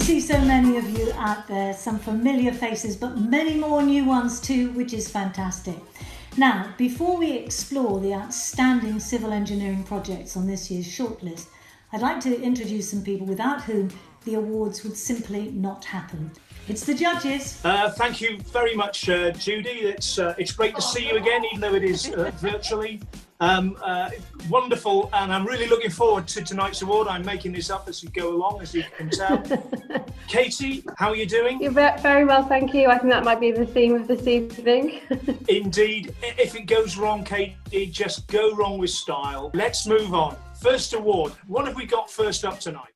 see so many of you out there, some familiar faces, but many more new ones too, which is fantastic. Now, before we explore the outstanding civil engineering projects on this year's shortlist, I'd like to introduce some people without whom the awards would simply not happen. It's the judges. Thank you very much, Judy. It's great to see you again, even though it is virtually. Wonderful, and I'm really looking forward to tonight's award. I'm making this up as we go along, as you can tell. Katie, how are you doing? You're very well, thank you. I think that might be the theme of this evening. Indeed. If it goes wrong, Katie, just go wrong with style. Let's move on. First award. What have we got first up tonight?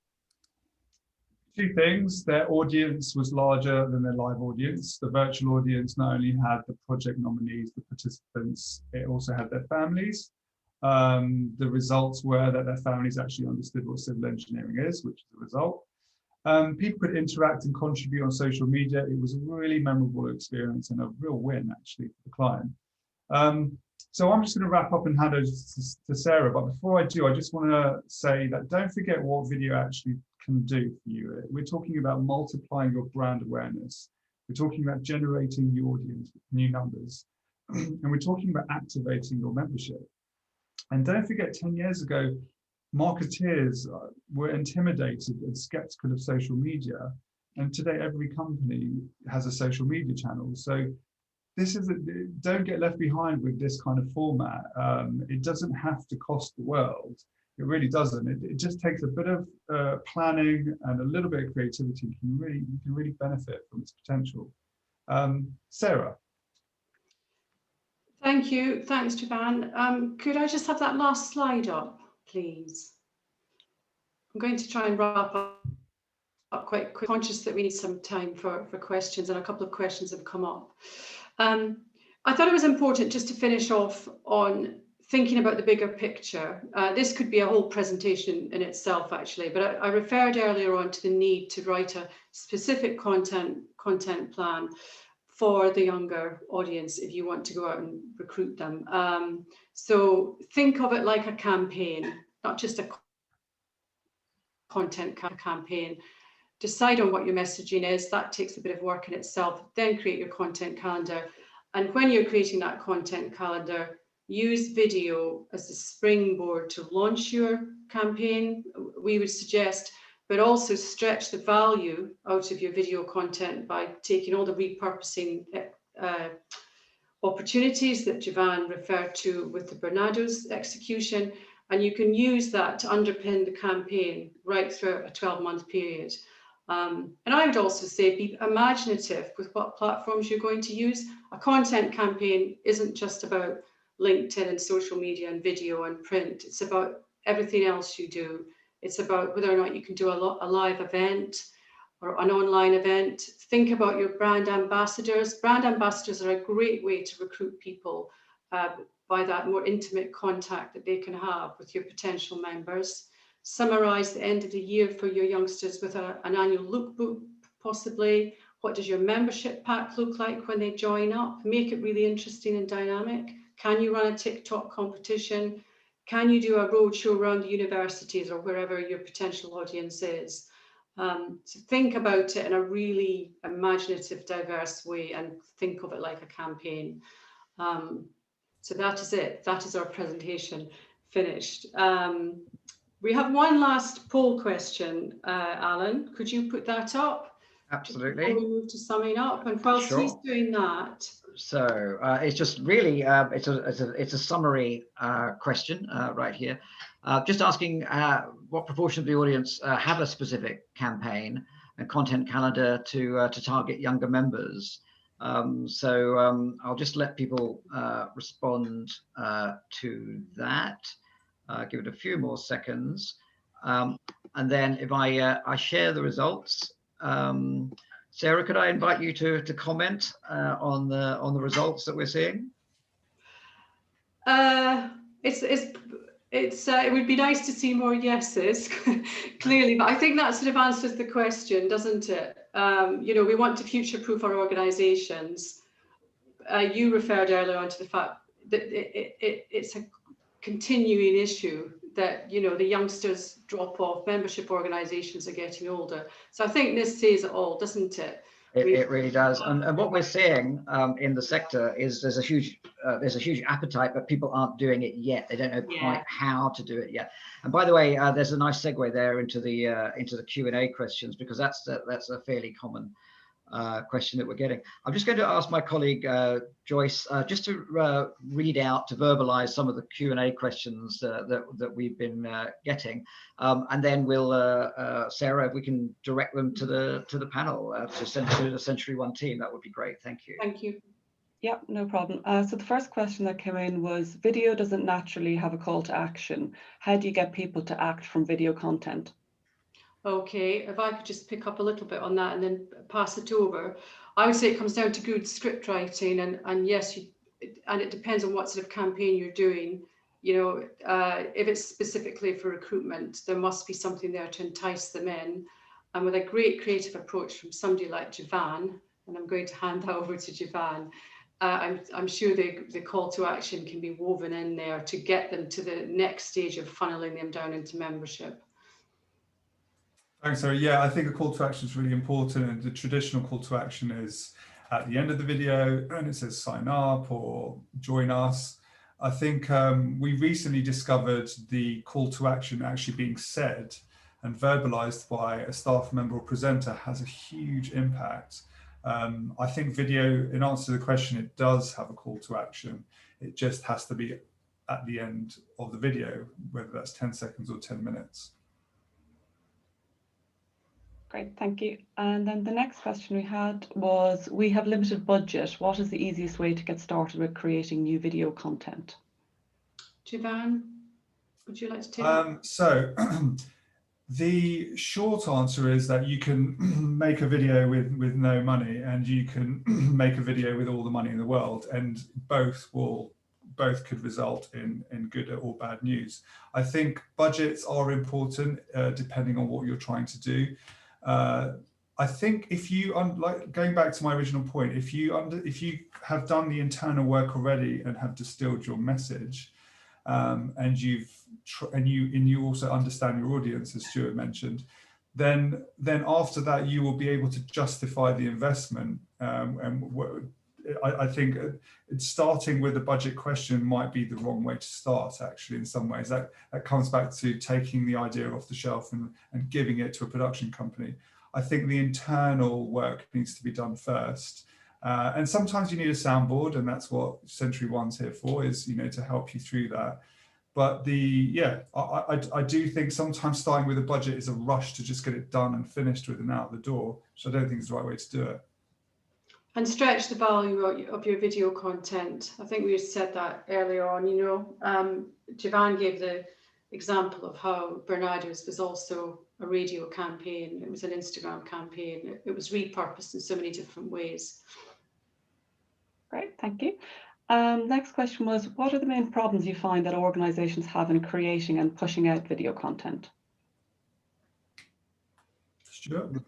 Two things. Their audience was larger than their live audience. The virtual audience not only had the project nominees, the participants, it also had their families. The results were that their families actually understood what civil engineering is, which is the result. People could interact and contribute on social media. It was a really memorable experience and a real win, actually, for the client. So I'm just going to wrap up and hand over to Sarah. But before I do, I just want to say that don't forget what video actually can do for you. We're talking about multiplying your brand awareness. We're talking about generating new audience, new numbers. And we're talking about activating your membership. And don't forget, 10 years ago, marketeers were intimidated and skeptical of social media. And today, every company has a social media channel. So don't get left behind with this kind of format. It doesn't have to cost the world. It really doesn't. It just takes a bit of planning and a little bit of creativity. You can really benefit from its potential. Sarah. Thank you. Thanks, Jevan. Could I just have that last slide up, please? I'm going to try and wrap up quite quick, conscious that we need some time for questions, and a couple of questions have come up. I thought it was important just to finish off on thinking about the bigger picture. This could be a whole presentation in itself, actually, but I referred earlier on to the need to write a specific content plan for the younger audience if you want to go out and recruit them. So think of it like a campaign, not just a content campaign. Decide on what your messaging is. That takes a bit of work in itself. Then create your content calendar. And when you're creating that content calendar, use video as a springboard to launch your campaign, we would suggest, but also stretch the value out of your video content by taking all the repurposing opportunities that Jevan referred to with the Barnado's execution. And you can use that to underpin the campaign right through a 12-month period. And I would also say be imaginative with what platforms you're going to use. A content campaign isn't just about LinkedIn and social media and video and print. It's about everything else you do. It's about whether or not you can do a live event or an online event. Think about your brand ambassadors. Brand ambassadors are a great way to recruit people by that more intimate contact that they can have with your potential members. Summarize the end of the year for your youngsters with an annual lookbook, possibly. What does your membership pack look like when they join up? Make it really interesting and dynamic. Can you run a TikTok competition? Can you do a roadshow around the universities or wherever your potential audience is? So think about it in a really imaginative, diverse way and think of it like a campaign. So that is it. That is our presentation finished. We have one last poll question, Alan. Could you put that up? Absolutely. Before we move to summing up, and whilst he's doing that. So it's just really it's a summary question right here, just asking what proportion of the audience have a specific campaign and content calendar to target younger members. So I'll just let people respond to that. Give it a few more seconds, and then if I share the results, Sarah, could I invite you to comment on the results that we're seeing? It would be nice to see more yeses, clearly, but I think that sort of answers the question, doesn't it? You know, we want to future-proof our organisations. You referred earlier on to the fact that it's a continuing issue that, you know, the youngsters drop off, membership organisations are getting older. So I think this says it all, doesn't it? It really does. And what we're seeing in the sector is there's a huge appetite, but people aren't doing it yet. They don't know quite how to do it yet. And by the way, there's a nice segue there into the Q&A questions, because that's a fairly common question that we're getting. I'm just going to ask my colleague Joyce just to read out, to verbalize some of the Q&A questions that we've been getting, and then we'll Sarah, if we can direct them to the panel, to send to the Century One team, that would be great. Thank you. Thank you. Yeah, no problem. So the first question that came in was, video doesn't naturally have a call to action. How do you get people to act from video content? Okay, if I could just pick up a little bit on that and then pass it over. I would say it comes down to good script writing, and yes, and it depends on what sort of campaign you're doing. You know, if it's specifically for recruitment, there must be something there to entice them in. And with a great creative approach from somebody like Jevan, and I'm going to hand that over to Jevan, I'm sure the call to action can be woven in there to get them to the next stage of funneling them down into membership. Thanks, Sarah. Yeah, I think a call to action is really important, and the traditional call to action is at the end of the video and it says sign up or join us. I think we recently discovered the call to action actually being said and verbalized by a staff member or presenter has a huge impact. I think video, in answer to the question, it does have a call to action. It just has to be at the end of the video, whether that's 10 seconds or 10 minutes. Great, thank you. And then the next question we had was, we have limited budget. What is the easiest way to get started with creating new video content? Jevan, would you like to take that? So the short answer is that you can make a video with no money, and you can make a video with all the money in the world, and both could result in good or bad news. I think budgets are important depending on what you're trying to do. I think if you, like going back to my original point, if you have done the internal work already and have distilled your message, and you also understand your audience, as Stuart mentioned, then after that you will be able to justify the investment. I think starting with a budget question might be the wrong way to start, actually, in some ways. That comes back to taking the idea off the shelf and giving it to a production company. I think the internal work needs to be done first. And sometimes you need a soundboard, and that's what Century One's here for, is, you know, to help you through that. But I do think sometimes starting with a budget is a rush to just get it done and finished with and out the door. So I don't think it's the right way to do it. And stretch the value of your video content. I think we said that earlier on. You know, Jevan gave the example of how Bernardo's was also a radio campaign. It was an Instagram campaign. It was repurposed in so many different ways. Great, thank you. Next question was, what are the main problems you find that organisations have in creating and pushing out video content? Stuart?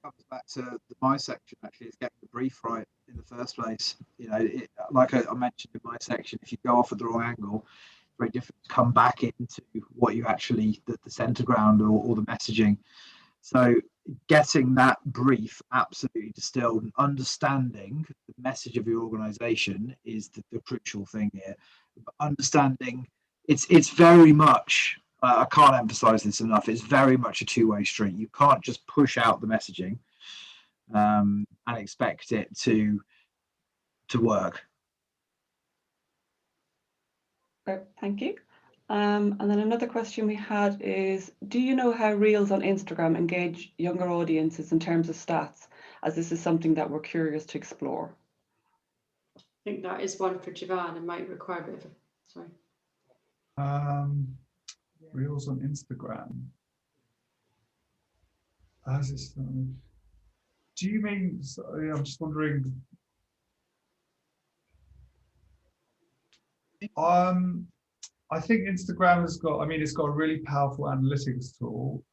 Comes back to my section, actually, is getting the brief right in the first place. You know, like I mentioned in my section, if you go off at the wrong angle, it's very difficult to come back into what you actually, the center ground or the messaging. So getting that brief absolutely distilled and understanding the message of your organization is the crucial thing here. Understanding it's very much, I can't emphasize this enough, it's very much a two-way street. You can't just push out the messaging and expect it to work. Great, thank you. And then another question we had is, do you know how Reels on Instagram engage younger audiences in terms of stats, as this is something that we're curious to explore? I think that is one for Jevan and might require a bit of sorry. Reels on Instagram. Do you mean, sorry, I'm just wondering. I think Instagram has got, it's got a really powerful analytics tool.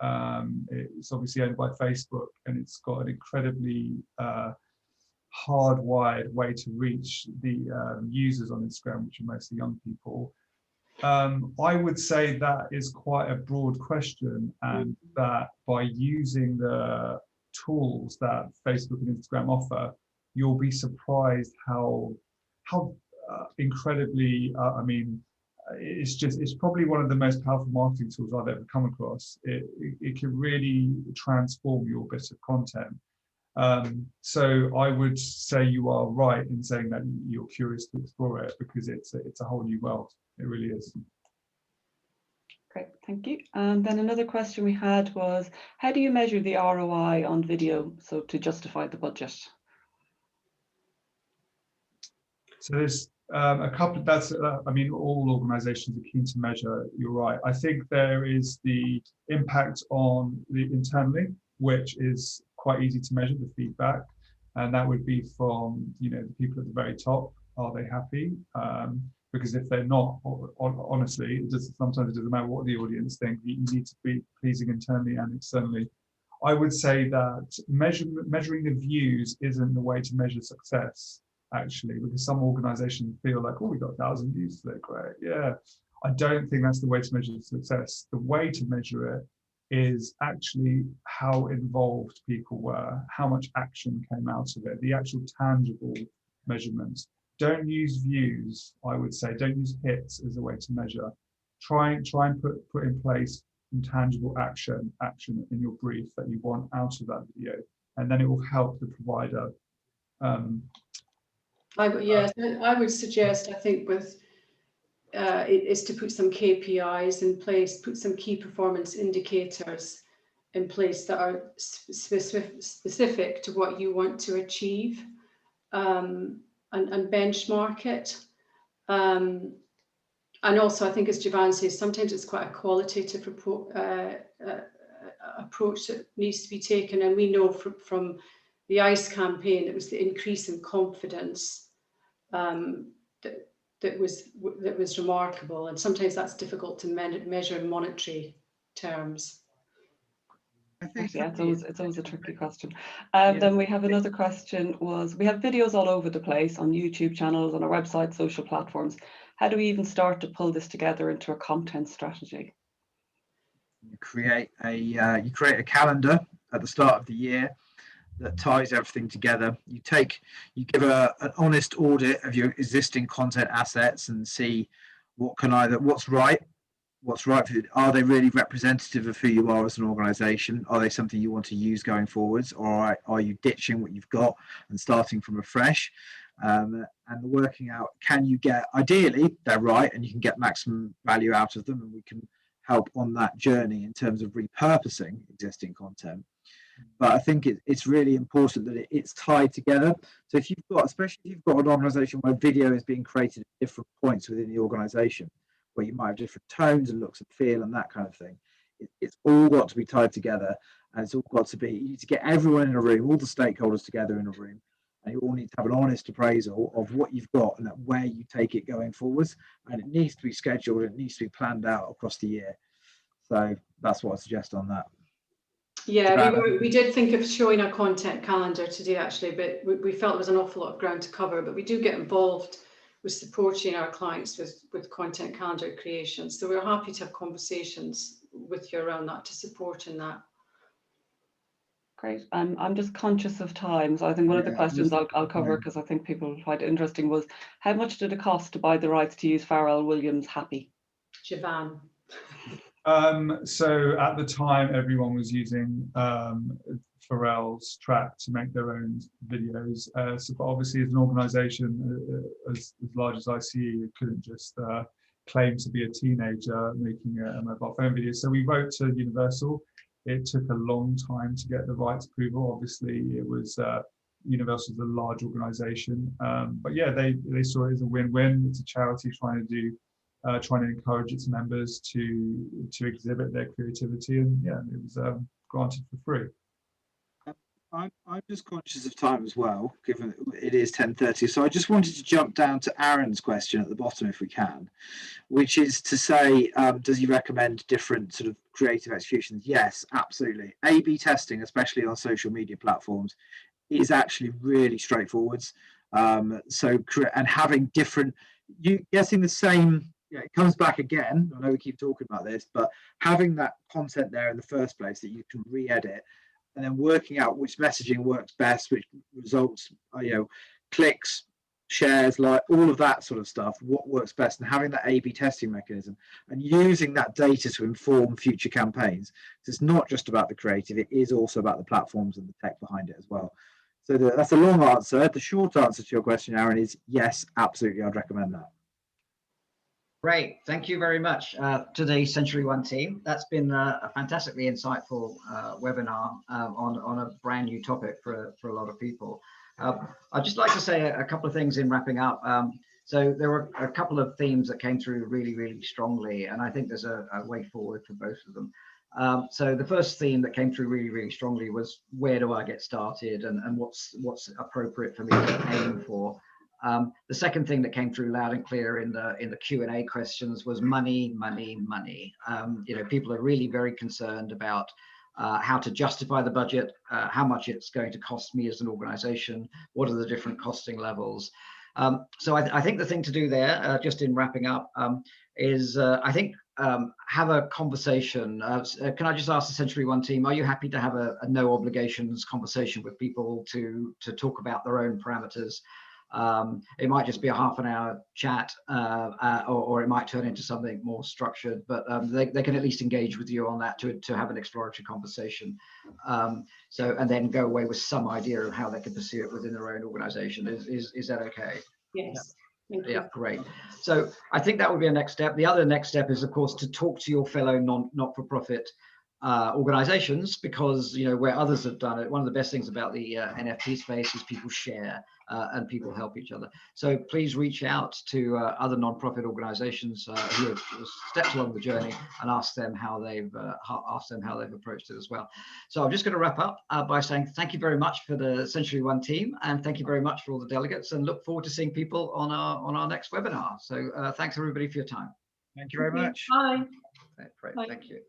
It's obviously owned by Facebook, and it's got an incredibly hardwired way to reach the users on Instagram, which are mostly young people. I would say that is quite a broad question, and that by using the tools that Facebook and Instagram offer, you'll be surprised how incredibly, it's probably one of the most powerful marketing tools I've ever come across. It can really transform your bit of content. So I would say you are right in saying that you're curious to explore it, because it's a whole new world. It really is. Great, thank you. And then another question we had was, how do you measure the ROI on video, so to justify the budget? So there's a couple. All organisations are keen to measure. You're right. I think there is the impact on the internally, which is quite easy to measure, the feedback, and that would be from the people at the very top. Are they happy? Because if they're not, honestly, sometimes it doesn't matter what the audience think. You need to be pleasing internally and externally. I would say that measuring the views isn't the way to measure success, actually, because some organisations feel like, oh, we got 1,000 views today, great. Yeah, I don't think that's the way to measure success. The way to measure it is actually how involved people were, how much action came out of it, the actual tangible measurements. Don't use views, I would say. Don't use hits as a way to measure. Try and put in place some tangible action in your brief that you want out of that video, and then it will help the provider. I would suggest, I think, with is to put some KPIs in place, put some key performance indicators in place that are specific to what you want to achieve, and benchmark it. And also, I think, as Jevan says, sometimes it's quite a qualitative approach that needs to be taken. And we know from the ICE campaign, it was the increase in confidence that was remarkable. And sometimes that's difficult to measure in monetary terms. Yeah, it's always a tricky question. Then we have another question was, we have videos all over the place on YouTube channels, on our website, social platforms. How do we even start to pull this together into a content strategy? You create a calendar at the start of the year that ties everything together. You give an honest audit of your existing content assets and see what's right for you. Are they really representative of who you are as an organization? Are they something you want to use going forwards, or are you ditching what you've got and starting from afresh? And working out, can you get, ideally they're right and you can get maximum value out of them, and we can help on that journey in terms of repurposing existing content. But I think it's really important that it's tied together. So if you've got, especially if you've got an organization where video is being created at different points within the organization, where you might have different tones and looks and feel and that kind of thing, it's all got to be tied together, and it's all got to be, you need to get everyone in a room, all the stakeholders together in a room, and you all need to have an honest appraisal of what you've got and where you take it going forwards. And it needs to be scheduled, it needs to be planned out across the year. So that's what I suggest on that. Yeah, we did think of showing a content calendar today, actually, but we felt there was an awful lot of ground to cover. But we do get involved with supporting our clients with content calendar creation. So we're happy to have conversations with you around that, to support in that. Great. I'm just conscious of time, so I think one of the questions I'll cover, because I think people find it interesting, was how much did it cost to buy the rights to use Pharrell Williams' Happy? Jevan. So at the time, everyone was using Pharrell's track to make their own videos. But obviously, as an organisation as large as ICE, you couldn't just claim to be a teenager making a mobile phone video. So we wrote to Universal. It took a long time to get the rights approval. Obviously, it was Universal's a large organisation, but yeah, they saw it as a win-win. It's a charity trying to encourage its members to exhibit their creativity, and yeah, it was granted for free. I'm just conscious of time as well, given it is 10:30. So I just wanted to jump down to Aaron's question at the bottom, if we can, which is to say, does he recommend different sort of creative executions? Yes, absolutely. A/B testing, especially on social media platforms, is actually really straightforward. And having different, getting the same it comes back again. I know we keep talking about this, but having that content there in the first place that you can re-edit, and then working out which messaging works best, which results, clicks, shares, like all of that sort of stuff, what works best, and having that A/B testing mechanism and using that data to inform future campaigns. So it's not just about the creative, it is also about the platforms and the tech behind it as well. So that's a long answer. The short answer to your question, Aaron, is yes, absolutely, I'd recommend that. Great, thank you very much to the Century One team. That's been a fantastically insightful webinar on a brand new topic for a lot of people. I'd just like to say a couple of things in wrapping up. So there were a couple of themes that came through really, really strongly, and I think there's a way forward for both of them. So the first theme that came through really, really strongly was, where do I get started, and what's appropriate for me to aim for? The second thing that came through loud and clear in the Q&A questions was money, money, money. People are really very concerned about how to justify the budget, how much it's going to cost me as an organization, what are the different costing levels. So I think the thing to do there, just in wrapping up, is I think have a conversation. Can I just ask the Century One team, are you happy to have a no obligations conversation with people to talk about their own parameters? It might just be a half an hour chat, or it might turn into something more structured, but they can at least engage with you on that to have an exploratory conversation. And then go away with some idea of how they can pursue it within their own organization. Is that okay? Yes. Yeah, great. So I think that would be a next step. The other next step is, of course, to talk to your fellow not-for-profit organizations, because where others have done it, one of the best things about the NFT space is people share and people help each other. So please reach out to other non-profit organizations who have stepped along the journey and ask them how they've approached it as well. So I'm just going to wrap up by saying thank you very much for the Century One team, and thank you very much for all the delegates, and look forward to seeing people on our next webinar. So thanks everybody for your time. Thank you very much. Bye. Great, thank you.